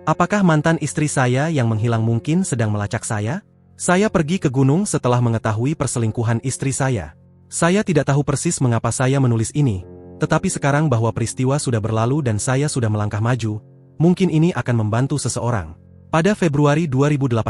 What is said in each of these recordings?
Apakah mantan istri saya yang menghilang mungkin sedang melacak saya? Saya pergi ke gunung setelah mengetahui perselingkuhan istri saya. Saya tidak tahu persis mengapa saya menulis ini, tetapi sekarang bahwa peristiwa sudah berlalu dan saya sudah melangkah maju, mungkin ini akan membantu seseorang. Pada Februari 2018,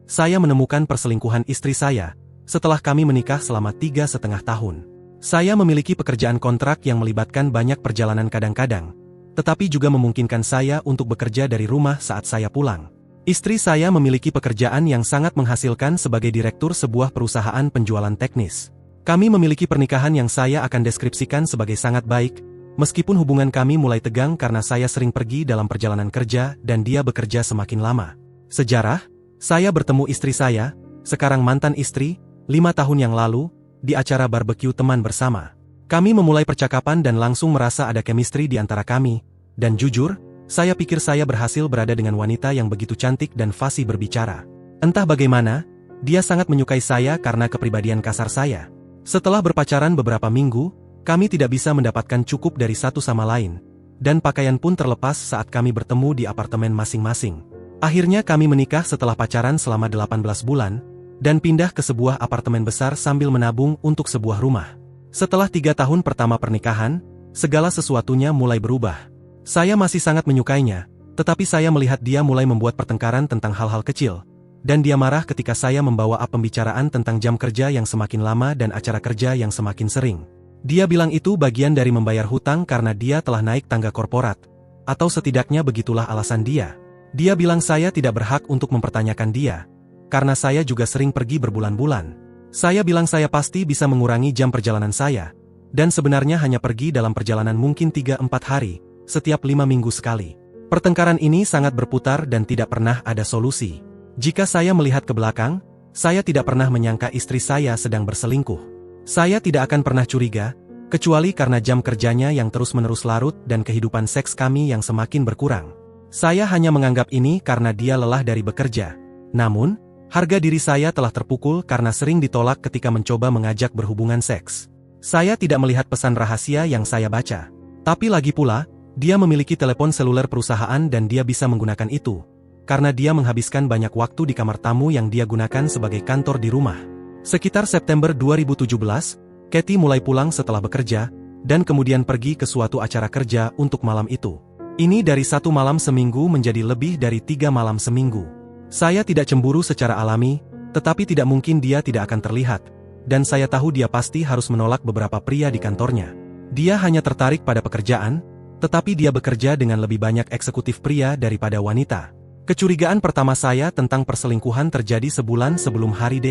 saya menemukan perselingkuhan istri saya, setelah kami menikah selama 3,5 tahun. Saya memiliki pekerjaan kontrak yang melibatkan banyak perjalanan kadang-kadang, tetapi juga memungkinkan saya untuk bekerja dari rumah saat saya pulang. Istri saya memiliki pekerjaan yang sangat menghasilkan sebagai direktur sebuah perusahaan penjualan teknis. Kami memiliki pernikahan yang saya akan deskripsikan sebagai sangat baik, meskipun hubungan kami mulai tegang karena saya sering pergi dalam perjalanan kerja dan dia bekerja semakin lama. Sejarah, saya bertemu istri saya, sekarang mantan istri, 5 tahun yang lalu, di acara barbeque teman bersama. Kami memulai percakapan dan langsung merasa ada chemistry di antara kami, dan jujur, saya pikir saya berhasil berada dengan wanita yang begitu cantik dan fasih berbicara. Entah bagaimana, dia sangat menyukai saya karena kepribadian kasar saya. Setelah berpacaran beberapa minggu, kami tidak bisa mendapatkan cukup dari satu sama lain, dan pakaian pun terlepas saat kami bertemu di apartemen masing-masing. Akhirnya kami menikah setelah pacaran selama 18 bulan, dan pindah ke sebuah apartemen besar sambil menabung untuk sebuah rumah. Setelah 3 tahun pertama pernikahan, segala sesuatunya mulai berubah. Saya masih sangat menyukainya, tetapi saya melihat dia mulai membuat pertengkaran tentang hal-hal kecil, dan dia marah ketika saya membawa pembicaraan tentang jam kerja yang semakin lama dan acara kerja yang semakin sering. Dia bilang itu bagian dari membayar hutang karena dia telah naik tangga korporat, atau setidaknya begitulah alasan dia. Dia bilang saya tidak berhak untuk mempertanyakan dia, karena saya juga sering pergi berbulan-bulan. Saya bilang saya pasti bisa mengurangi jam perjalanan saya, dan sebenarnya hanya pergi dalam perjalanan mungkin 3-4 hari, setiap 5 minggu sekali. Pertengkaran ini sangat berputar dan tidak pernah ada solusi. Jika saya melihat ke belakang, saya tidak pernah menyangka istri saya sedang berselingkuh. Saya tidak akan pernah curiga, kecuali karena jam kerjanya yang terus-menerus larut dan kehidupan seks kami yang semakin berkurang. Saya hanya menganggap ini karena dia lelah dari bekerja. Namun, harga diri saya telah terpukul karena sering ditolak ketika mencoba mengajak berhubungan seks. Saya tidak melihat pesan rahasia yang saya baca. Tapi lagi pula, dia memiliki telepon seluler perusahaan dan dia bisa menggunakan itu, karena dia menghabiskan banyak waktu di kamar tamu yang dia gunakan sebagai kantor di rumah. Sekitar September 2017, Kathy mulai pulang setelah bekerja, dan kemudian pergi ke suatu acara kerja untuk malam itu. Ini dari 1 malam seminggu menjadi lebih dari 3 malam seminggu. Saya tidak cemburu secara alami, tetapi tidak mungkin dia tidak akan terlihat, dan saya tahu dia pasti harus menolak beberapa pria di kantornya. Dia hanya tertarik pada pekerjaan, tetapi dia bekerja dengan lebih banyak eksekutif pria daripada wanita. Kecurigaan pertama saya tentang perselingkuhan terjadi sebulan sebelum hari D.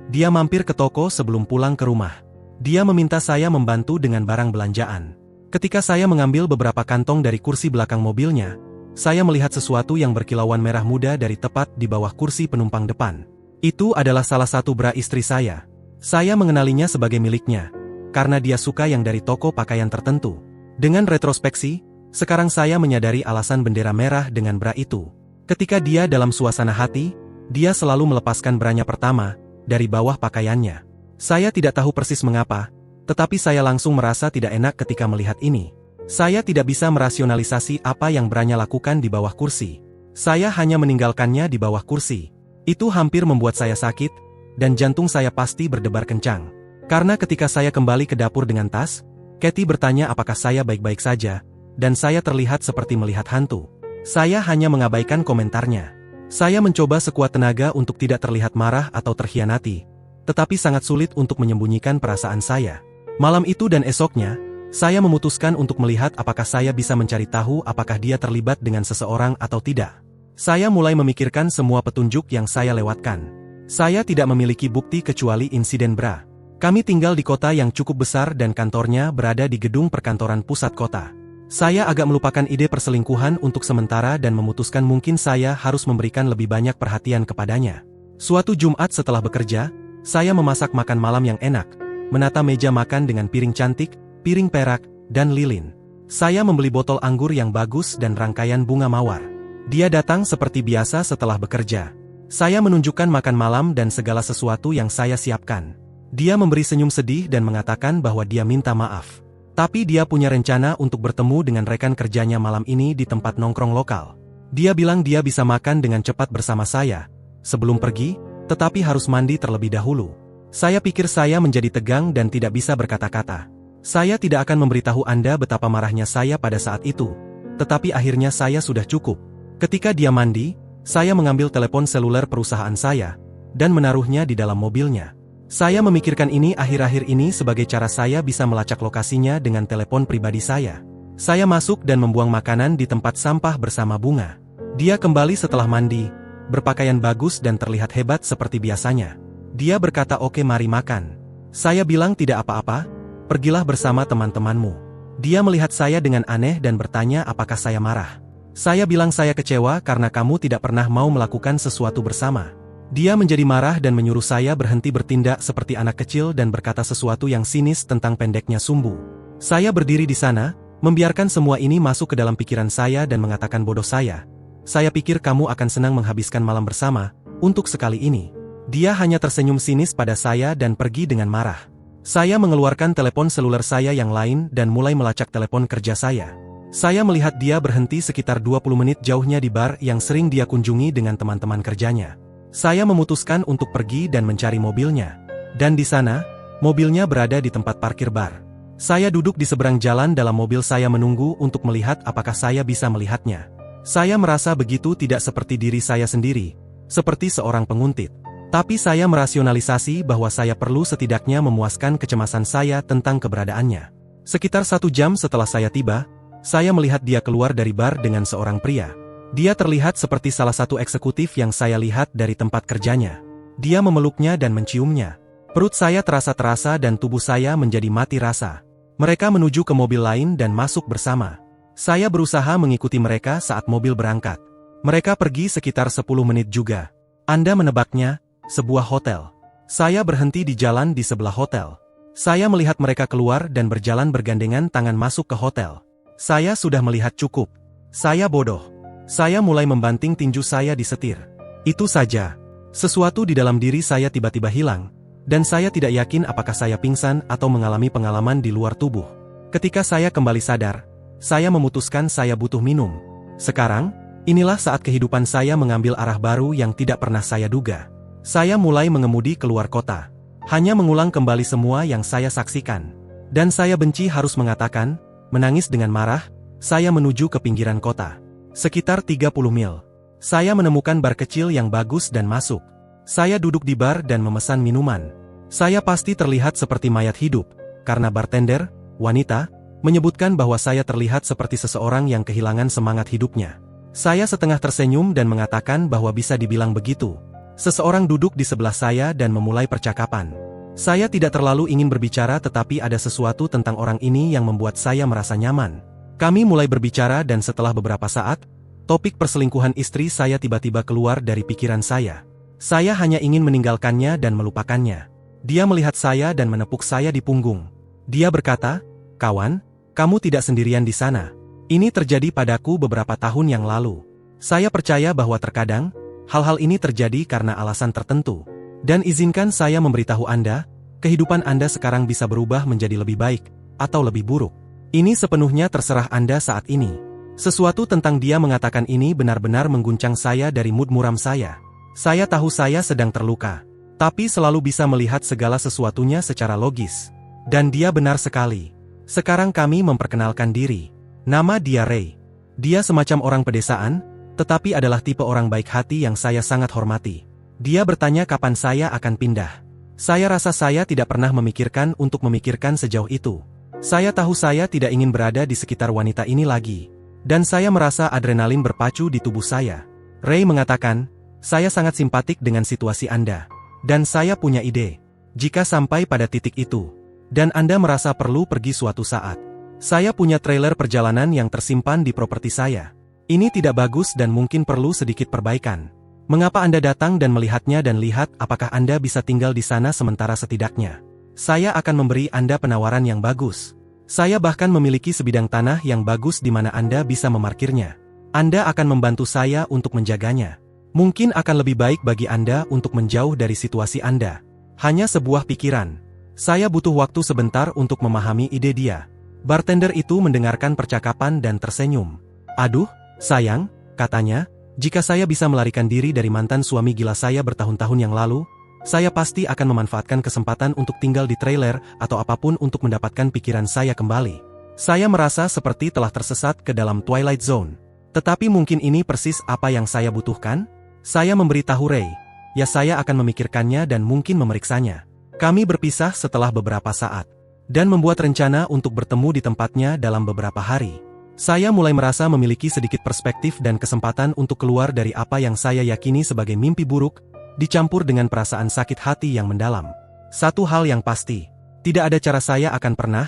Dia mampir ke toko sebelum pulang ke rumah. Dia meminta saya membantu dengan barang belanjaan. Ketika saya mengambil beberapa kantong dari kursi belakang mobilnya, saya melihat sesuatu yang berkilauan merah muda dari tepat di bawah kursi penumpang depan. Itu adalah salah satu bra istri saya. Saya mengenalinya sebagai miliknya, karena dia suka yang dari toko pakaian tertentu. Dengan retrospeksi, sekarang saya menyadari alasan bendera merah dengan bra itu. Ketika dia dalam suasana hati, dia selalu melepaskan branya pertama, dari bawah pakaiannya. Saya tidak tahu persis mengapa, tetapi saya langsung merasa tidak enak ketika melihat ini. Saya tidak bisa merasionalisasi apa yang branya lakukan di bawah kursi. Saya hanya meninggalkannya di bawah kursi. Itu hampir membuat saya sakit, dan jantung saya pasti berdebar kencang. Karena ketika saya kembali ke dapur dengan tas, Kathy bertanya apakah saya baik-baik saja, dan saya terlihat seperti melihat hantu. Saya hanya mengabaikan komentarnya. Saya mencoba sekuat tenaga untuk tidak terlihat marah atau terhianati, tetapi sangat sulit untuk menyembunyikan perasaan saya. Malam itu dan esoknya, saya memutuskan untuk melihat apakah saya bisa mencari tahu apakah dia terlibat dengan seseorang atau tidak. Saya mulai memikirkan semua petunjuk yang saya lewatkan. Saya tidak memiliki bukti kecuali insiden bra. Kami tinggal di kota yang cukup besar dan kantornya berada di gedung perkantoran pusat kota. Saya agak melupakan ide perselingkuhan untuk sementara dan memutuskan mungkin saya harus memberikan lebih banyak perhatian kepadanya. Suatu Jumat setelah bekerja, saya memasak makan malam yang enak, menata meja makan dengan piring cantik, piring perak, dan lilin. Saya membeli botol anggur yang bagus dan rangkaian bunga mawar. Dia datang seperti biasa setelah bekerja. Saya menunjukkan makan malam dan segala sesuatu yang saya siapkan. Dia memberi senyum sedih dan mengatakan bahwa dia minta maaf. Tapi dia punya rencana untuk bertemu dengan rekan kerjanya malam ini di tempat nongkrong lokal. Dia bilang dia bisa makan dengan cepat bersama saya sebelum pergi, tetapi harus mandi terlebih dahulu. Saya pikir saya menjadi tegang dan tidak bisa berkata-kata. Saya tidak akan memberitahu Anda betapa marahnya saya pada saat itu, tetapi akhirnya saya sudah cukup. Ketika dia mandi, saya mengambil telepon seluler perusahaan saya dan menaruhnya di dalam mobilnya. Saya memikirkan ini akhir-akhir ini sebagai cara saya bisa melacak lokasinya dengan telepon pribadi saya. Saya masuk dan membuang makanan di tempat sampah bersama Bunga. Dia kembali setelah mandi, berpakaian bagus dan terlihat hebat seperti biasanya. Dia berkata, "Oke, mari makan." Saya bilang, "Tidak apa-apa, pergilah bersama teman-temanmu." Dia melihat saya dengan aneh dan bertanya apakah saya marah. Saya bilang saya kecewa karena kamu tidak pernah mau melakukan sesuatu bersama. Dia menjadi marah dan menyuruh saya berhenti bertindak seperti anak kecil dan berkata sesuatu yang sinis tentang pendeknya sumbu. Saya berdiri di sana, membiarkan semua ini masuk ke dalam pikiran saya dan mengatakan, "Bodoh saya. Saya pikir kamu akan senang menghabiskan malam bersama, untuk sekali ini." Dia hanya tersenyum sinis pada saya dan pergi dengan marah. Saya mengeluarkan telepon seluler saya yang lain dan mulai melacak telepon kerja saya. Saya melihat dia berhenti sekitar 20 menit jauhnya di bar yang sering dia kunjungi dengan teman-teman kerjanya. Saya memutuskan untuk pergi dan mencari mobilnya. Dan di sana, mobilnya berada di tempat parkir bar. Saya duduk di seberang jalan dalam mobil saya menunggu untuk melihat apakah saya bisa melihatnya. Saya merasa begitu tidak seperti diri saya sendiri, seperti seorang penguntit. Tapi saya merasionalisasi bahwa saya perlu setidaknya memuaskan kecemasan saya tentang keberadaannya. Sekitar 1 jam setelah saya tiba, saya melihat dia keluar dari bar dengan seorang pria. Dia terlihat seperti salah satu eksekutif yang saya lihat dari tempat kerjanya. Dia memeluknya dan menciumnya. Perut saya terasa dan tubuh saya menjadi mati rasa. Mereka menuju ke mobil lain dan masuk bersama. Saya berusaha mengikuti mereka saat mobil berangkat. Mereka pergi sekitar 10 menit juga. Anda menebaknya, sebuah hotel. Saya berhenti di jalan di sebelah hotel. Saya melihat mereka keluar dan berjalan bergandengan tangan masuk ke hotel. Saya sudah melihat cukup. Saya bodoh. Saya mulai membanting tinju saya di setir. Itu saja. Sesuatu di dalam diri saya tiba-tiba hilang, dan saya tidak yakin apakah saya pingsan atau mengalami pengalaman di luar tubuh. Ketika saya kembali sadar, saya memutuskan saya butuh minum. Sekarang, inilah saat kehidupan saya mengambil arah baru yang tidak pernah saya duga. Saya mulai mengemudi keluar kota. Hanya mengulang kembali semua yang saya saksikan. Dan saya benci harus mengatakan, menangis dengan marah, saya menuju ke pinggiran kota. Sekitar 30 mil. Saya menemukan bar kecil yang bagus dan masuk. Saya duduk di bar dan memesan minuman. Saya pasti terlihat seperti mayat hidup, karena bartender, wanita, menyebutkan bahwa saya terlihat seperti seseorang yang kehilangan semangat hidupnya. Saya setengah tersenyum dan mengatakan bahwa bisa dibilang begitu. Seseorang duduk di sebelah saya dan memulai percakapan. Saya tidak terlalu ingin berbicara tetapi ada sesuatu tentang orang ini yang membuat saya merasa nyaman. Kami mulai berbicara dan setelah beberapa saat, topik perselingkuhan istri saya tiba-tiba keluar dari pikiran saya. Saya hanya ingin meninggalkannya dan melupakannya. Dia melihat saya dan menepuk saya di punggung. Dia berkata, "Kawan, kamu tidak sendirian di sana. Ini terjadi padaku beberapa tahun yang lalu." Saya percaya bahwa terkadang, hal-hal ini terjadi karena alasan tertentu. Dan izinkan saya memberitahu Anda, kehidupan Anda sekarang bisa berubah menjadi lebih baik, atau lebih buruk. Ini sepenuhnya terserah Anda saat ini. Sesuatu tentang dia mengatakan ini benar-benar mengguncang saya dari mood muram saya. Saya tahu saya sedang terluka, tapi selalu bisa melihat segala sesuatunya secara logis. Dan dia benar sekali. Sekarang kami memperkenalkan diri. Nama dia Ray. Dia semacam orang pedesaan, tetapi adalah tipe orang baik hati yang saya sangat hormati. Dia bertanya kapan saya akan pindah. Saya rasa saya tidak pernah memikirkan untuk memikirkan sejauh itu. Saya tahu saya tidak ingin berada di sekitar wanita ini lagi. Dan saya merasa adrenalin berpacu di tubuh saya. Ray mengatakan, "Saya sangat simpatik dengan situasi Anda. Dan saya punya ide. Jika sampai pada titik itu, dan Anda merasa perlu pergi suatu saat, saya punya trailer perjalanan yang tersimpan di properti saya. Ini tidak bagus dan mungkin perlu sedikit perbaikan. Mengapa Anda datang dan melihatnya dan lihat apakah Anda bisa tinggal di sana sementara setidaknya? Saya akan memberi Anda penawaran yang bagus. Saya bahkan memiliki sebidang tanah yang bagus di mana Anda bisa memarkirnya. Anda akan membantu saya untuk menjaganya. Mungkin akan lebih baik bagi Anda untuk menjauh dari situasi Anda." Hanya sebuah pikiran. Saya butuh waktu sebentar untuk memahami ide dia. Bartender itu mendengarkan percakapan dan tersenyum. "Aduh, sayang, Katanya, jika saya bisa melarikan diri dari mantan suami gila saya bertahun-tahun yang lalu, saya pasti akan memanfaatkan kesempatan untuk tinggal di trailer atau apapun untuk mendapatkan pikiran saya kembali. Saya merasa seperti telah tersesat ke dalam Twilight Zone. Tetapi mungkin ini persis apa yang saya butuhkan? Saya memberitahu Ray, ya saya akan memikirkannya dan mungkin memeriksanya. Kami berpisah setelah beberapa saat, dan membuat rencana untuk bertemu di tempatnya dalam beberapa hari. Saya mulai merasa memiliki sedikit perspektif dan kesempatan untuk keluar dari apa yang saya yakini sebagai mimpi buruk, dicampur dengan perasaan sakit hati yang mendalam. Satu hal yang pasti, tidak ada cara saya akan pernah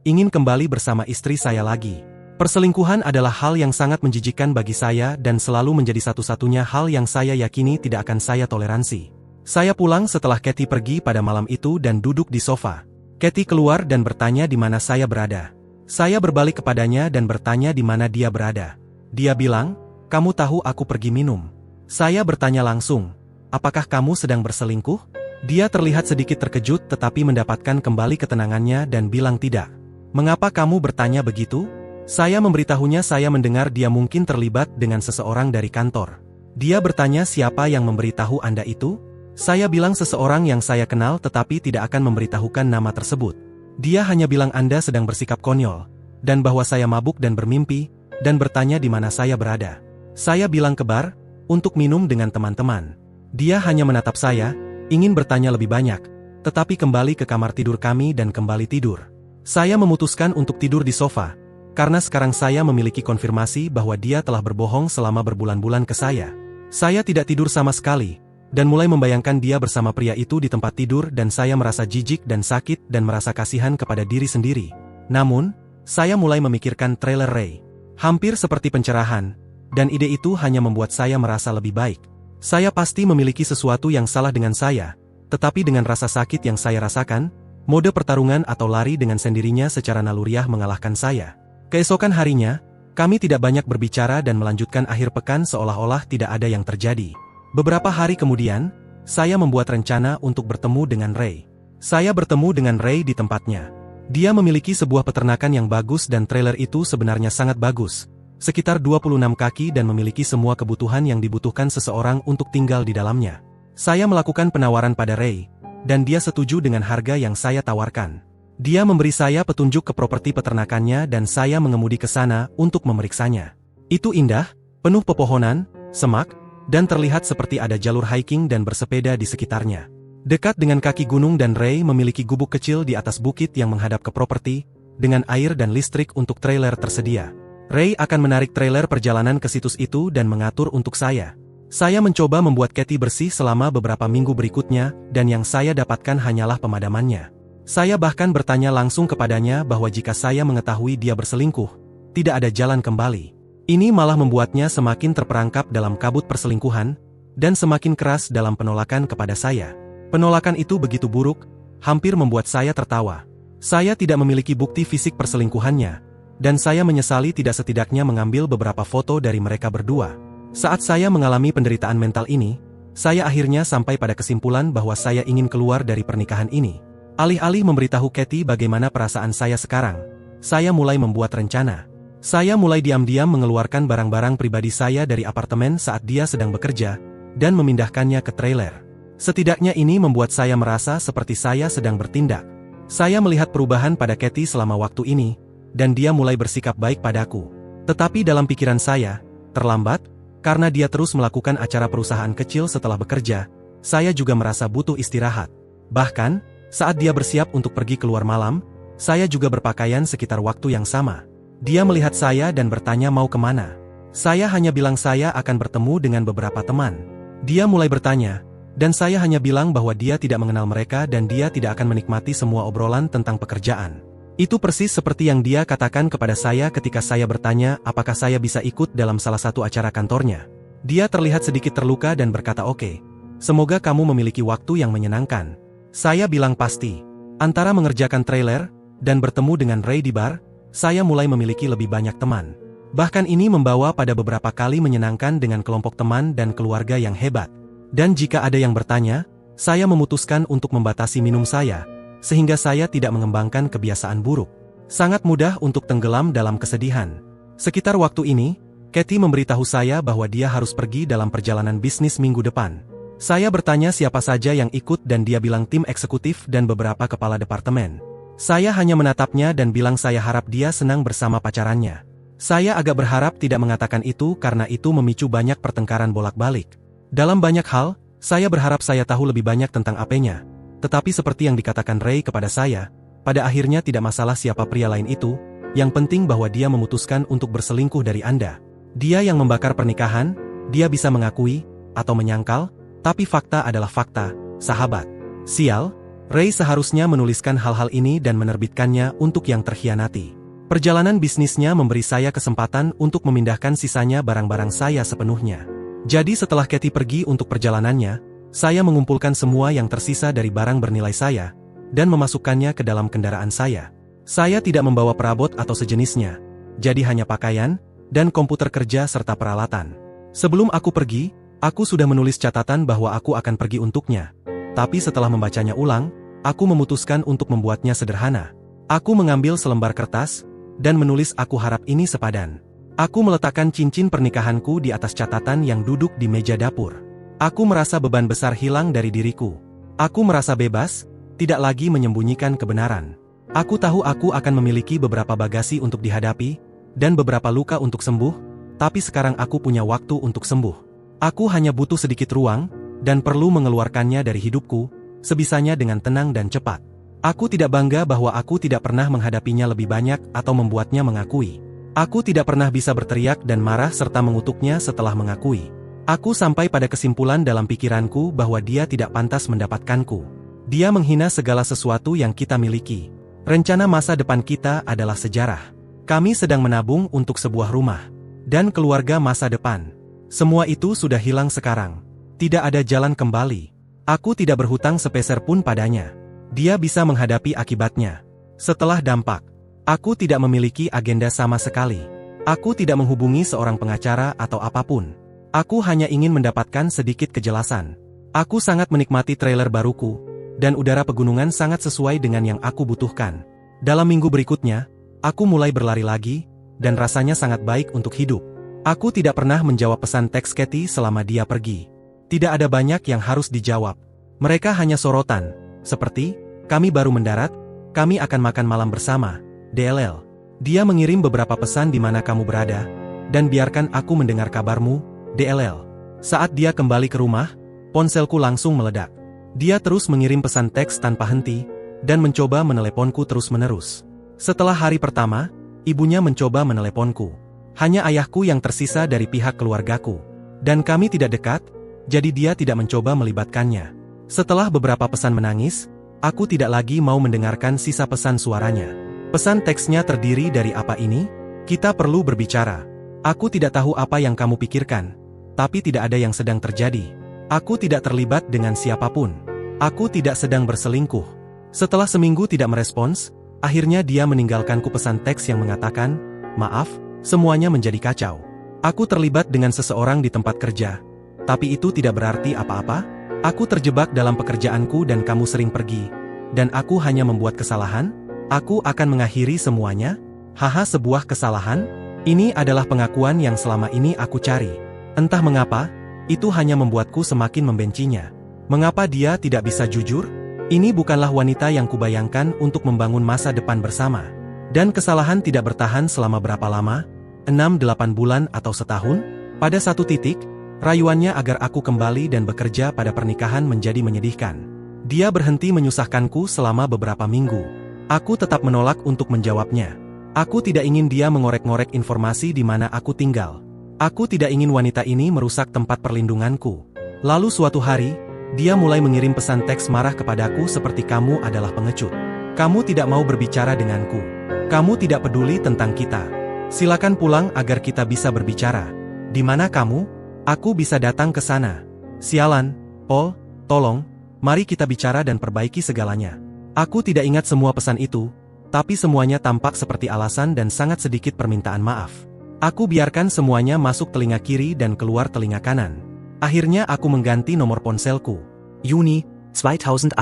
ingin kembali bersama istri saya lagi. Perselingkuhan adalah hal yang sangat menjijikkan bagi saya dan selalu menjadi satu-satunya hal yang saya yakini tidak akan saya toleransi. Saya pulang setelah Kathy pergi pada malam itu dan duduk di sofa. Kathy keluar dan bertanya di mana saya berada. Saya berbalik kepadanya dan bertanya di mana dia berada. Dia bilang, "Kamu tahu aku pergi minum." Saya bertanya langsung, "Apakah kamu sedang berselingkuh?" Dia terlihat sedikit terkejut tetapi mendapatkan kembali ketenangannya dan bilang tidak. "Mengapa kamu bertanya begitu?" Saya memberitahunya saya mendengar dia mungkin terlibat dengan seseorang dari kantor. Dia bertanya siapa yang memberitahu Anda itu? Saya bilang seseorang yang saya kenal tetapi tidak akan memberitahukan nama tersebut. Dia hanya bilang Anda sedang bersikap konyol, dan bahwa saya mabuk dan bermimpi, dan bertanya di mana saya berada. Saya bilang ke bar, untuk minum dengan teman-teman. Dia hanya menatap saya, ingin bertanya lebih banyak, tetapi kembali ke kamar tidur kami dan kembali tidur. Saya memutuskan untuk tidur di sofa, karena sekarang saya memiliki konfirmasi bahwa dia telah berbohong selama berbulan-bulan ke saya. Saya tidak tidur sama sekali, dan mulai membayangkan dia bersama pria itu di tempat tidur dan saya merasa jijik dan sakit dan merasa kasihan kepada diri sendiri. Namun, saya mulai memikirkan trailer Ray. Hampir seperti pencerahan, dan ide itu hanya membuat saya merasa lebih baik. Saya pasti memiliki sesuatu yang salah dengan saya, tetapi dengan rasa sakit yang saya rasakan, mode pertarungan atau lari dengan sendirinya secara naluriah mengalahkan saya. Keesokan harinya, kami tidak banyak berbicara dan melanjutkan akhir pekan seolah-olah tidak ada yang terjadi. Beberapa hari kemudian, saya membuat rencana untuk bertemu dengan Ray. Saya bertemu dengan Ray di tempatnya. Dia memiliki sebuah peternakan yang bagus dan trailer itu sebenarnya sangat bagus. Sekitar 26 kaki dan memiliki semua kebutuhan yang dibutuhkan seseorang untuk tinggal di dalamnya. Saya melakukan penawaran pada Ray, dan dia setuju dengan harga yang saya tawarkan. Dia memberi saya petunjuk ke properti peternakannya dan saya mengemudi ke sana untuk memeriksanya. Itu indah, penuh pepohonan, semak, dan terlihat seperti ada jalur hiking dan bersepeda di sekitarnya. Dekat dengan kaki gunung dan Ray memiliki gubuk kecil di atas bukit yang menghadap ke properti, dengan air dan listrik untuk trailer tersedia. Ray akan menarik trailer perjalanan ke situs itu dan mengatur untuk saya. Saya mencoba membuat Kathy bersih selama beberapa minggu berikutnya, dan yang saya dapatkan hanyalah pemadamannya. Saya bahkan bertanya langsung kepadanya bahwa jika saya mengetahui dia berselingkuh, tidak ada jalan kembali. Ini malah membuatnya semakin terperangkap dalam kabut perselingkuhan, dan semakin keras dalam penolakan kepada saya. Penolakan itu begitu buruk, hampir membuat saya tertawa. Saya tidak memiliki bukti fisik perselingkuhannya, dan saya menyesali tidak setidaknya mengambil beberapa foto dari mereka berdua. Saat saya mengalami penderitaan mental ini, saya akhirnya sampai pada kesimpulan bahwa saya ingin keluar dari pernikahan ini. Alih-alih memberitahu Kathy bagaimana perasaan saya sekarang, saya mulai membuat rencana. Saya mulai diam-diam mengeluarkan barang-barang pribadi saya dari apartemen saat dia sedang bekerja, dan memindahkannya ke trailer. Setidaknya ini membuat saya merasa seperti saya sedang bertindak. Saya melihat perubahan pada Kathy selama waktu ini, dan dia mulai bersikap baik padaku. Tetapi dalam pikiran saya, terlambat, karena dia terus melakukan acara perusahaan kecil setelah bekerja, saya juga merasa butuh istirahat. Bahkan, saat dia bersiap untuk pergi keluar malam, saya juga berpakaian sekitar waktu yang sama. Dia melihat saya dan bertanya mau kemana. Saya hanya bilang saya akan bertemu dengan beberapa teman. Dia mulai bertanya, dan saya hanya bilang bahwa dia tidak mengenal mereka dan dia tidak akan menikmati semua obrolan tentang pekerjaan. Itu persis seperti yang dia katakan kepada saya ketika saya bertanya apakah saya bisa ikut dalam salah satu acara kantornya. Dia terlihat sedikit terluka dan berkata oke. Semoga kamu memiliki waktu yang menyenangkan. Saya bilang pasti. Antara mengerjakan trailer, dan bertemu dengan Ray di bar, saya mulai memiliki lebih banyak teman. Bahkan ini membawa pada beberapa kali menyenangkan dengan kelompok teman dan keluarga yang hebat. Dan jika ada yang bertanya, saya memutuskan untuk membatasi minum saya, sehingga saya tidak mengembangkan kebiasaan buruk. Sangat mudah untuk tenggelam dalam kesedihan. Sekitar waktu ini, Kathy memberitahu saya bahwa dia harus pergi dalam perjalanan bisnis minggu depan. Saya bertanya siapa saja yang ikut dan dia bilang tim eksekutif dan beberapa kepala departemen. Saya hanya menatapnya dan bilang saya harap dia senang bersama pacarannya. Saya agak berharap tidak mengatakan itu karena itu memicu banyak pertengkaran bolak-balik. Dalam banyak hal, saya berharap saya tahu lebih banyak tentang AP-nya. Tetapi seperti yang dikatakan Ray kepada saya, pada akhirnya tidak masalah siapa pria lain itu, yang penting bahwa dia memutuskan untuk berselingkuh dari Anda. Dia yang membakar pernikahan, dia bisa mengakui, atau menyangkal, tapi fakta adalah fakta, sahabat. Sial, Ray seharusnya menuliskan hal-hal ini dan menerbitkannya untuk yang terkhianati. Perjalanan bisnisnya memberi saya kesempatan untuk memindahkan sisanya barang-barang saya sepenuhnya. Jadi setelah Kathy pergi untuk perjalanannya, saya mengumpulkan semua yang tersisa dari barang bernilai saya, dan memasukkannya ke dalam kendaraan saya. Saya tidak membawa perabot atau sejenisnya, jadi hanya pakaian, dan komputer kerja serta peralatan. Sebelum aku pergi, aku sudah menulis catatan bahwa aku akan pergi untuknya. Tapi setelah membacanya ulang, aku memutuskan untuk membuatnya sederhana. Aku mengambil selembar kertas, dan menulis aku harap ini sepadan. Aku meletakkan cincin pernikahanku di atas catatan yang duduk di meja dapur. Aku merasa beban besar hilang dari diriku. Aku merasa bebas, tidak lagi menyembunyikan kebenaran. Aku tahu aku akan memiliki beberapa bagasi untuk dihadapi, dan beberapa luka untuk sembuh, tapi sekarang aku punya waktu untuk sembuh. Aku hanya butuh sedikit ruang, dan perlu mengeluarkannya dari hidupku, sebisanya dengan tenang dan cepat. Aku tidak bangga bahwa aku tidak pernah menghadapinya lebih banyak atau membuatnya mengakui. Aku tidak pernah bisa berteriak dan marah serta mengutuknya setelah mengakui. Aku sampai pada kesimpulan dalam pikiranku bahwa dia tidak pantas mendapatkanku. Dia menghina segala sesuatu yang kita miliki. Rencana masa depan kita adalah sejarah. Kami sedang menabung untuk sebuah rumah dan keluarga masa depan. Semua itu sudah hilang sekarang. Tidak ada jalan kembali. Aku tidak berhutang sepeser pun padanya. Dia bisa menghadapi akibatnya. Setelah dampak, aku tidak memiliki agenda sama sekali. Aku tidak menghubungi seorang pengacara atau apapun. Aku hanya ingin mendapatkan sedikit kejelasan. Aku sangat menikmati trailer baruku, dan udara pegunungan sangat sesuai dengan yang aku butuhkan. Dalam minggu berikutnya, aku mulai berlari lagi, dan rasanya sangat baik untuk hidup. Aku tidak pernah menjawab pesan teks Kathy selama dia pergi. Tidak ada banyak yang harus dijawab. Mereka hanya sorotan, seperti, kami baru mendarat, kami akan makan malam bersama, DLL. Dia mengirim beberapa pesan di mana kamu berada, dan biarkan aku mendengar kabarmu, DLL. Saat dia kembali ke rumah, ponselku langsung meledak. Dia terus mengirim pesan teks tanpa henti, dan mencoba meneleponku terus-menerus. Setelah hari pertama, ibunya mencoba meneleponku. Hanya ayahku yang tersisa dari pihak keluargaku. Dan kami tidak dekat, jadi dia tidak mencoba melibatkannya. Setelah beberapa pesan menangis, aku tidak lagi mau mendengarkan sisa pesan suaranya. Pesan teksnya terdiri dari apa ini? Kita perlu berbicara. Aku tidak tahu apa yang kamu pikirkan, tapi tidak ada yang sedang terjadi. Aku tidak terlibat dengan siapapun. Aku tidak sedang berselingkuh. Setelah seminggu tidak merespons, akhirnya dia meninggalkanku pesan teks yang mengatakan, maaf, semuanya menjadi kacau. Aku terlibat dengan seseorang di tempat kerja, tapi itu tidak berarti apa-apa. Aku terjebak dalam pekerjaanku dan kamu sering pergi, dan aku hanya membuat kesalahan. Aku akan mengakhiri semuanya. Haha, sebuah kesalahan? Ini adalah pengakuan yang selama ini aku cari. Entah mengapa, itu hanya membuatku semakin membencinya. Mengapa dia tidak bisa jujur? Ini bukanlah wanita yang kubayangkan untuk membangun masa depan bersama. Dan kesalahan tidak bertahan selama berapa lama? 6-8 bulan atau setahun? Pada satu titik, rayuannya agar aku kembali dan bekerja pada pernikahan menjadi menyedihkan. Dia berhenti menyusahkanku selama beberapa minggu. Aku tetap menolak untuk menjawabnya. Aku tidak ingin dia mengorek-ngorek informasi di mana aku tinggal. Aku tidak ingin wanita ini merusak tempat perlindunganku. Lalu suatu hari, dia mulai mengirim pesan teks marah kepadaku seperti kamu adalah pengecut. Kamu tidak mau berbicara denganku. Kamu tidak peduli tentang kita. Silakan pulang agar kita bisa berbicara. Di mana kamu? Aku bisa datang ke sana. Sialan, Paul, tolong, mari kita bicara dan perbaiki segalanya. Aku tidak ingat semua pesan itu, tapi semuanya tampak seperti alasan dan sangat sedikit permintaan maaf. Aku biarkan semuanya masuk telinga kiri dan keluar telinga kanan. Akhirnya aku mengganti nomor ponselku. Juni 2018.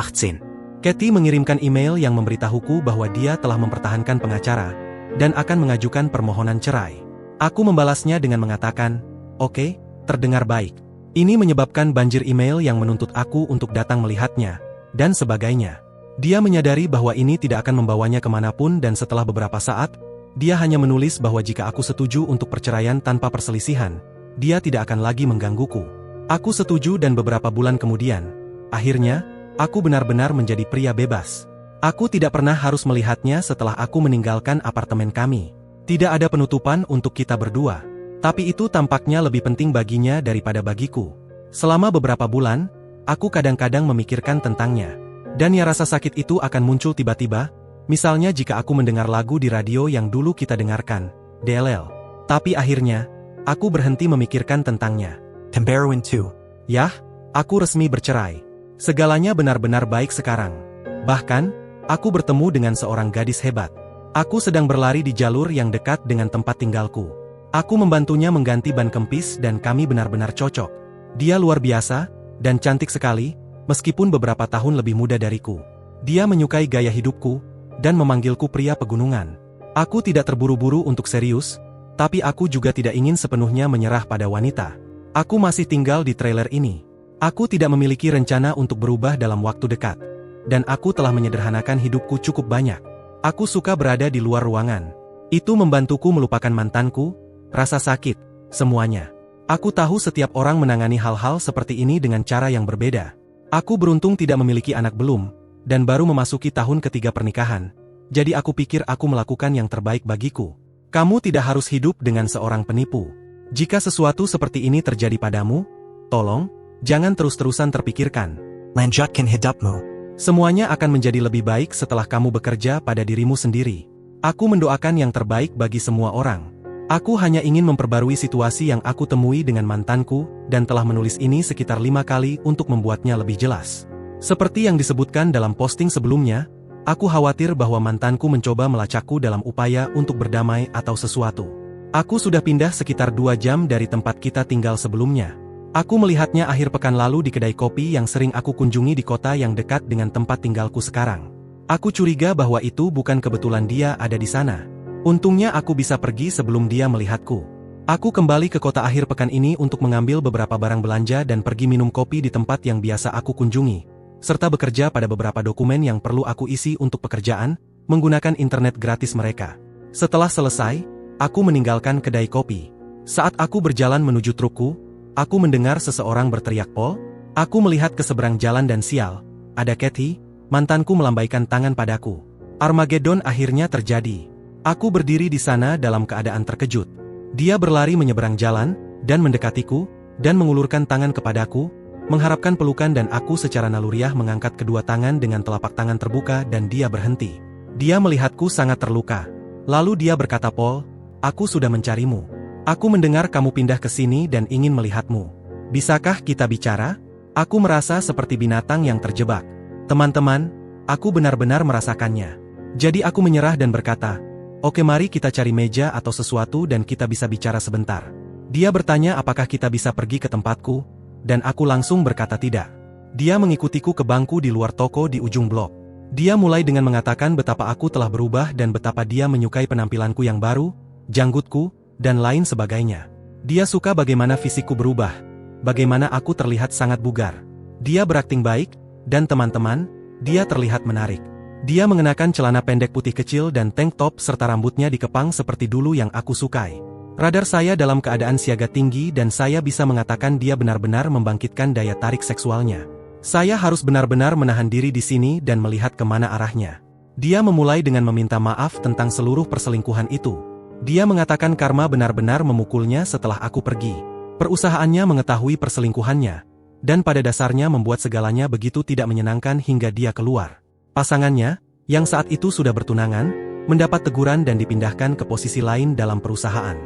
Kathy mengirimkan email yang memberitahuku bahwa dia telah mempertahankan pengacara dan akan mengajukan permohonan cerai. Aku membalasnya dengan mengatakan, "Oke, terdengar baik." Ini menyebabkan banjir email yang menuntut aku untuk datang melihatnya, dan sebagainya. Dia menyadari bahwa ini tidak akan membawanya kemanapun dan setelah beberapa saat, dia hanya menulis bahwa jika aku setuju untuk perceraian tanpa perselisihan, dia tidak akan lagi menggangguku. Aku setuju dan beberapa bulan kemudian, akhirnya, aku benar-benar menjadi pria bebas. Aku tidak pernah harus melihatnya setelah aku meninggalkan apartemen kami. Tidak ada penutupan untuk kita berdua. Tapi itu tampaknya lebih penting baginya daripada bagiku. Selama beberapa bulan, aku kadang-kadang memikirkan tentangnya. Dan ya rasa sakit itu akan muncul tiba-tiba, misalnya jika aku mendengar lagu di radio yang dulu kita dengarkan, DLL. Tapi akhirnya, aku berhenti memikirkan tentangnya. Pembaruan 2. Yah, aku resmi bercerai. Segalanya benar-benar baik sekarang. Bahkan, aku bertemu dengan seorang gadis hebat. Aku sedang berlari di jalur yang dekat dengan tempat tinggalku. Aku membantunya mengganti ban kempis dan kami benar-benar cocok. Dia luar biasa, dan cantik sekali, meskipun beberapa tahun lebih muda dariku. Dia menyukai gaya hidupku, dan memanggilku pria pegunungan. Aku tidak terburu-buru untuk serius, tapi aku juga tidak ingin sepenuhnya menyerah pada wanita. Aku masih tinggal di trailer ini. Aku tidak memiliki rencana untuk berubah dalam waktu dekat. Dan aku telah menyederhanakan hidupku cukup banyak. Aku suka berada di luar ruangan. Itu membantuku melupakan mantanku, rasa sakit, semuanya. Aku tahu setiap orang menangani hal-hal seperti ini dengan cara yang berbeda. Aku beruntung tidak memiliki anak belum, dan baru memasuki tahun ketiga pernikahan. Jadi aku pikir aku melakukan yang terbaik bagiku. Kamu tidak harus hidup dengan seorang penipu. Jika sesuatu seperti ini terjadi padamu, tolong, jangan terus-terusan terpikirkan. Lanjutkan hidupmu. Semuanya akan menjadi lebih baik setelah kamu bekerja pada dirimu sendiri. Aku mendoakan yang terbaik bagi semua orang. Aku hanya ingin memperbarui situasi yang aku temui dengan mantanku, dan telah menulis ini sekitar 5 kali untuk membuatnya lebih jelas. Seperti yang disebutkan dalam posting sebelumnya, aku khawatir bahwa mantanku mencoba melacakku dalam upaya untuk berdamai atau sesuatu. Aku sudah pindah sekitar 2 jam dari tempat kita tinggal sebelumnya. Aku melihatnya akhir pekan lalu di kedai kopi yang sering aku kunjungi di kota yang dekat dengan tempat tinggalku sekarang. Aku curiga bahwa itu bukan kebetulan dia ada di sana. Untungnya aku bisa pergi sebelum dia melihatku. Aku kembali ke kota akhir pekan ini untuk mengambil beberapa barang belanja dan pergi minum kopi di tempat yang biasa aku kunjungi, serta bekerja pada beberapa dokumen yang perlu aku isi untuk pekerjaan, menggunakan internet gratis mereka. Setelah selesai, aku meninggalkan kedai kopi. Saat aku berjalan menuju trukku, aku mendengar seseorang berteriak, "Paul!" Aku melihat ke seberang jalan dan sial, ada Kathy, mantanku melambaikan tangan padaku. Armageddon akhirnya terjadi. Aku berdiri di sana dalam keadaan terkejut. Dia berlari menyeberang jalan, dan mendekatiku, dan mengulurkan tangan kepadaku, mengharapkan pelukan dan aku secara naluriah mengangkat kedua tangan dengan telapak tangan terbuka dan dia berhenti. Dia melihatku sangat terluka. Lalu dia berkata, "Paul, aku sudah mencarimu. Aku mendengar kamu pindah ke sini dan ingin melihatmu. Bisakah kita bicara?" Aku merasa seperti binatang yang terjebak. Teman-teman, aku benar-benar merasakannya. Jadi aku menyerah dan berkata, "Oke, mari kita cari meja atau sesuatu dan kita bisa bicara sebentar." Dia bertanya apakah kita bisa pergi ke tempatku, dan aku langsung berkata tidak. Dia mengikutiku ke bangku di luar toko di ujung blok. Dia mulai dengan mengatakan betapa aku telah berubah dan betapa dia menyukai penampilanku yang baru, janggutku, dan lain sebagainya. Dia suka bagaimana fisikku berubah, bagaimana aku terlihat sangat bugar. Dia berakting baik, dan teman-teman, dia terlihat menarik. Dia mengenakan celana pendek putih kecil dan tank top serta rambutnya dikepang seperti dulu yang aku sukai. Radar saya dalam keadaan siaga tinggi dan saya bisa mengatakan dia benar-benar membangkitkan daya tarik seksualnya. Saya harus benar-benar menahan diri di sini dan melihat kemana arahnya. Dia memulai dengan meminta maaf tentang seluruh perselingkuhan itu. Dia mengatakan karma benar-benar memukulnya setelah aku pergi. Perusahaannya mengetahui perselingkuhannya, dan pada dasarnya membuat segalanya begitu tidak menyenangkan hingga dia keluar. Pasangannya, yang saat itu sudah bertunangan, mendapat teguran dan dipindahkan ke posisi lain dalam perusahaan.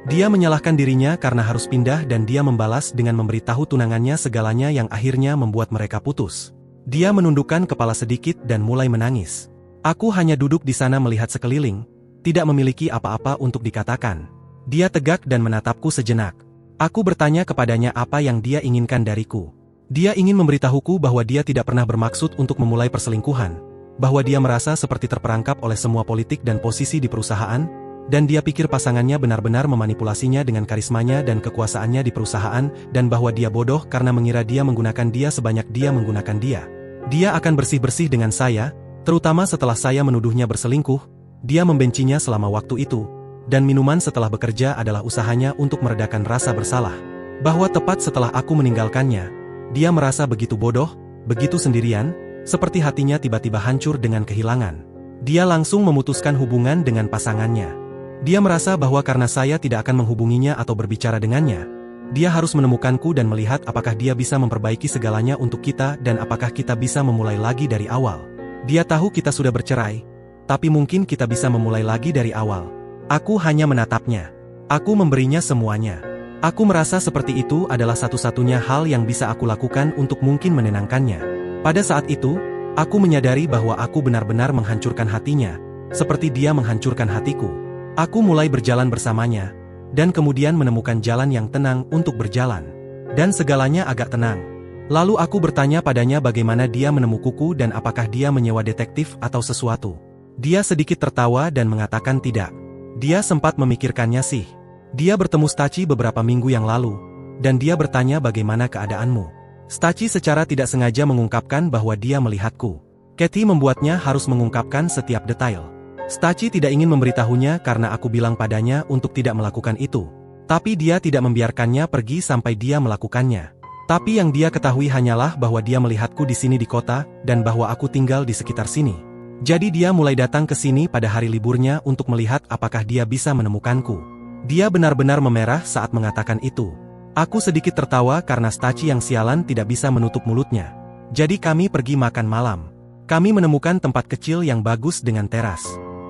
Dia menyalahkan dirinya karena harus pindah dan dia membalas dengan memberitahu tunangannya segalanya yang akhirnya membuat mereka putus. Dia menundukkan kepala sedikit dan mulai menangis. Aku hanya duduk di sana melihat sekeliling, tidak memiliki apa-apa untuk dikatakan. Dia tegak dan menatapku sejenak. Aku bertanya kepadanya apa yang dia inginkan dariku. Dia ingin memberitahuku bahwa dia tidak pernah bermaksud untuk memulai perselingkuhan, bahwa dia merasa seperti terperangkap oleh semua politik dan posisi di perusahaan, Dan dia pikir pasangannya benar-benar memanipulasinya dengan karismanya dan kekuasaannya di perusahaan, dan bahwa dia bodoh karena mengira dia menggunakan dia sebanyak dia menggunakan dia. Dia akan bersih-bersih dengan saya, terutama setelah saya menuduhnya berselingkuh. Dia membencinya selama waktu itu, dan minuman setelah bekerja adalah usahanya untuk meredakan rasa bersalah. Bahwa tepat setelah aku meninggalkannya, dia merasa begitu bodoh, begitu sendirian, seperti hatinya tiba-tiba hancur dengan kehilangan. Dia langsung memutuskan hubungan dengan pasangannya. Dia merasa bahwa karena saya tidak akan menghubunginya atau berbicara dengannya, dia harus menemukanku dan melihat apakah dia bisa memperbaiki segalanya untuk kita dan apakah kita bisa memulai lagi dari awal. Dia tahu kita sudah bercerai, tapi mungkin kita bisa memulai lagi dari awal. Aku hanya menatapnya. Aku memberinya semuanya. Aku merasa seperti itu adalah satu-satunya hal yang bisa aku lakukan untuk mungkin menenangkannya. Pada saat itu, aku menyadari bahwa aku benar-benar menghancurkan hatinya, seperti dia menghancurkan hatiku. Aku mulai berjalan bersamanya, dan kemudian menemukan jalan yang tenang untuk berjalan. Dan segalanya agak tenang. Lalu aku bertanya padanya bagaimana dia menemukuku dan apakah dia menyewa detektif atau sesuatu. Dia sedikit tertawa dan mengatakan tidak. Dia sempat memikirkannya sih. Dia bertemu Staci beberapa minggu yang lalu, dan dia bertanya bagaimana keadaanmu. Staci secara tidak sengaja mengungkapkan bahwa dia melihatku. Kathy membuatnya harus mengungkapkan setiap detail. Staci tidak ingin memberitahunya karena aku bilang padanya untuk tidak melakukan itu. Tapi dia tidak membiarkannya pergi sampai dia melakukannya. Tapi yang dia ketahui hanyalah bahwa dia melihatku di sini di kota, dan bahwa aku tinggal di sekitar sini. Jadi dia mulai datang ke sini pada hari liburnya untuk melihat apakah dia bisa menemukanku. Dia benar-benar memerah saat mengatakan itu. Aku sedikit tertawa karena Staci yang sialan tidak bisa menutup mulutnya. Jadi kami pergi makan malam. Kami menemukan tempat kecil yang bagus dengan teras.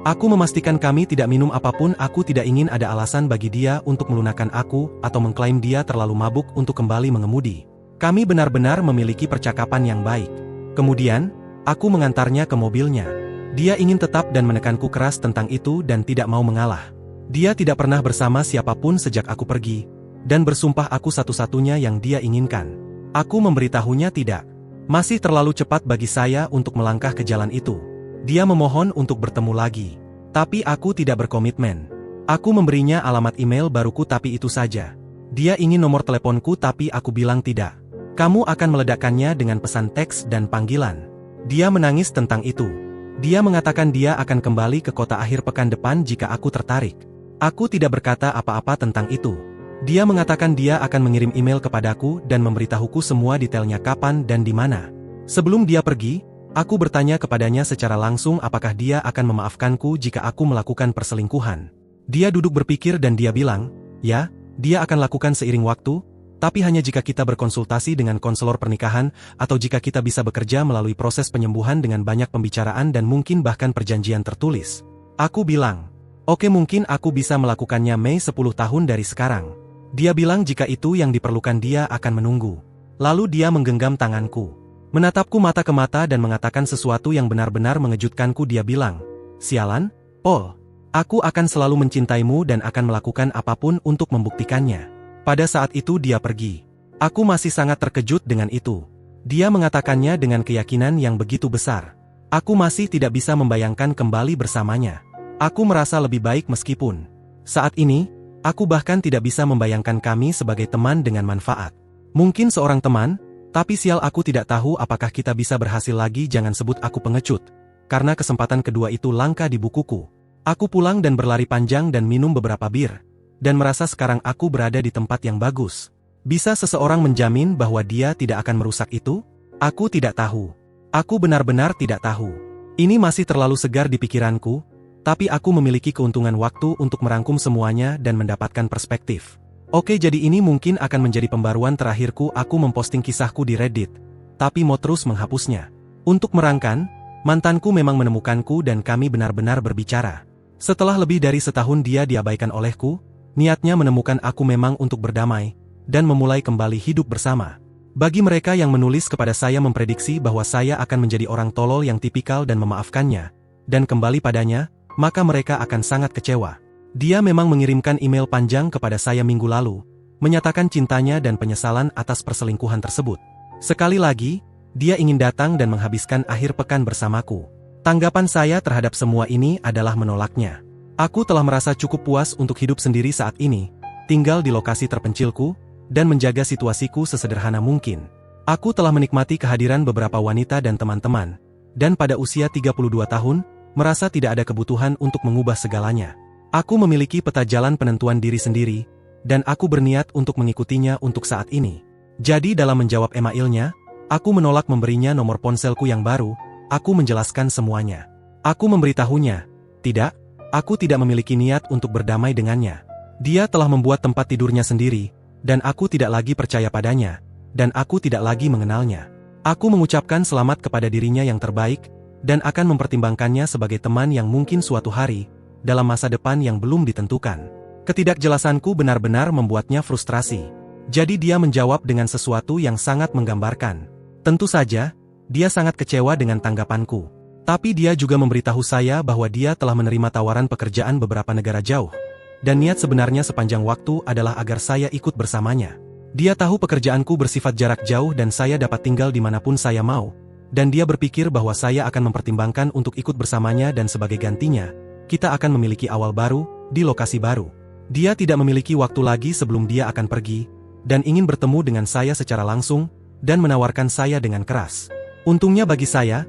Aku memastikan kami tidak minum apapun. Aku tidak ingin ada alasan bagi dia untuk melunakkan aku atau mengklaim dia terlalu mabuk untuk kembali mengemudi. Kami benar-benar memiliki percakapan yang baik. Kemudian, aku mengantarnya ke mobilnya. Dia ingin tetap dan menekanku keras tentang itu dan tidak mau mengalah. Dia tidak pernah bersama siapapun sejak aku pergi, dan bersumpah aku satu-satunya yang dia inginkan. Aku memberitahunya tidak. Masih terlalu cepat bagi saya untuk melangkah ke jalan itu. Dia memohon untuk bertemu lagi. Tapi aku tidak berkomitmen. Aku memberinya alamat email baruku tapi itu saja. Dia ingin nomor teleponku tapi aku bilang tidak. Kamu akan meledakkannya dengan pesan teks dan panggilan. Dia menangis tentang itu. Dia mengatakan dia akan kembali ke kota akhir pekan depan jika aku tertarik. Aku tidak berkata apa-apa tentang itu. Dia mengatakan dia akan mengirim email kepadaku dan memberitahuku semua detailnya kapan dan di mana. Sebelum dia pergi, aku bertanya kepadanya secara langsung apakah dia akan memaafkanku jika aku melakukan perselingkuhan. Dia duduk berpikir dan dia bilang, ya, dia akan lakukan seiring waktu, tapi hanya jika kita berkonsultasi dengan konselor pernikahan atau jika kita bisa bekerja melalui proses penyembuhan dengan banyak pembicaraan dan mungkin bahkan perjanjian tertulis. Aku bilang, oke, mungkin aku bisa melakukannya Mei 10 tahun dari sekarang. Dia bilang jika itu yang diperlukan dia akan menunggu. Lalu dia menggenggam tanganku. Menatapku mata ke mata dan mengatakan sesuatu yang benar-benar mengejutkanku. Dia bilang, sialan, Paul. Aku akan selalu mencintaimu dan akan melakukan apapun untuk membuktikannya. Pada saat itu dia pergi. Aku masih sangat terkejut dengan itu. Dia mengatakannya dengan keyakinan yang begitu besar. Aku masih tidak bisa membayangkan kembali bersamanya. Aku merasa lebih baik meskipun saat ini, aku bahkan tidak bisa membayangkan kami sebagai teman dengan manfaat. Mungkin seorang teman, tapi sial aku tidak tahu apakah kita bisa berhasil lagi. Jangan sebut aku pengecut. Karena kesempatan kedua itu langka di bukuku. Aku pulang dan berlari panjang dan minum beberapa bir. Dan merasa sekarang aku berada di tempat yang bagus. Bisa seseorang menjamin bahwa dia tidak akan merusak itu? Aku tidak tahu. Aku benar-benar tidak tahu. Ini masih terlalu segar di pikiranku, tapi aku memiliki keuntungan waktu untuk merangkum semuanya dan mendapatkan perspektif. Oke, jadi ini mungkin akan menjadi pembaruan terakhirku. Aku memposting kisahku di Reddit, tapi mau terus menghapusnya. Untuk merangkan, mantanku memang menemukanku dan kami benar-benar berbicara. Setelah lebih dari setahun dia diabaikan olehku, niatnya menemukan aku memang untuk berdamai, dan memulai kembali hidup bersama. Bagi mereka yang menulis kepada saya memprediksi bahwa saya akan menjadi orang tolol yang tipikal dan memaafkannya, dan kembali padanya, maka mereka akan sangat kecewa. Dia memang mengirimkan email panjang kepada saya minggu lalu, menyatakan cintanya dan penyesalan atas perselingkuhan tersebut. Sekali lagi, dia ingin datang dan menghabiskan akhir pekan bersamaku. Tanggapan saya terhadap semua ini adalah menolaknya. Aku telah merasa cukup puas untuk hidup sendiri saat ini, tinggal di lokasi terpencilku, dan menjaga situasiku sesederhana mungkin. Aku telah menikmati kehadiran beberapa wanita dan teman-teman, dan pada usia 32 tahun, merasa tidak ada kebutuhan untuk mengubah segalanya. Aku memiliki peta jalan penentuan diri sendiri, dan aku berniat untuk mengikutinya untuk saat ini. Jadi dalam menjawab emailnya, aku menolak memberinya nomor ponselku yang baru, aku menjelaskan semuanya. Aku memberitahunya, tidak, aku tidak memiliki niat untuk berdamai dengannya. Dia telah membuat tempat tidurnya sendiri, dan aku tidak lagi percaya padanya, dan aku tidak lagi mengenalnya. Aku mengucapkan selamat kepada dirinya yang terbaik, dan akan mempertimbangkannya sebagai teman yang mungkin suatu hari, dalam masa depan yang belum ditentukan. Ketidakjelasanku benar-benar membuatnya frustrasi. Jadi dia menjawab dengan sesuatu yang sangat menggambarkan. Tentu saja, dia sangat kecewa dengan tanggapanku. Tapi dia juga memberitahu saya bahwa dia telah menerima tawaran pekerjaan beberapa negara jauh. Dan niat sebenarnya sepanjang waktu adalah agar saya ikut bersamanya. Dia tahu pekerjaanku bersifat jarak jauh dan saya dapat tinggal dimanapun saya mau. Dan dia berpikir bahwa saya akan mempertimbangkan untuk ikut bersamanya dan sebagai gantinya, kita akan memiliki awal baru, di lokasi baru. Dia tidak memiliki waktu lagi sebelum dia akan pergi, dan ingin bertemu dengan saya secara langsung, dan menawarkan saya dengan keras. Untungnya bagi saya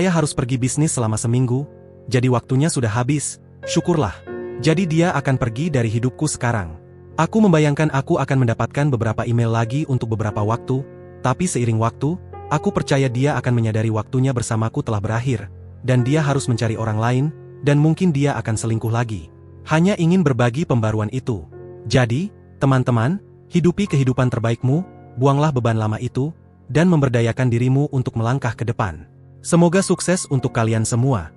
harus pergi bisnis selama seminggu, jadi waktunya sudah habis, syukurlah. Jadi dia akan pergi dari hidupku sekarang. Aku membayangkan aku akan mendapatkan beberapa email lagi untuk beberapa waktu, tapi seiring waktu, aku percaya dia akan menyadari waktunya bersamaku telah berakhir, dan dia harus mencari orang lain, dan mungkin dia akan selingkuh lagi. Hanya ingin berbagi pembaruan itu. Jadi, teman-teman, hidupi kehidupan terbaikmu, buanglah beban lama itu, dan memberdayakan dirimu untuk melangkah ke depan. Semoga sukses untuk kalian semua.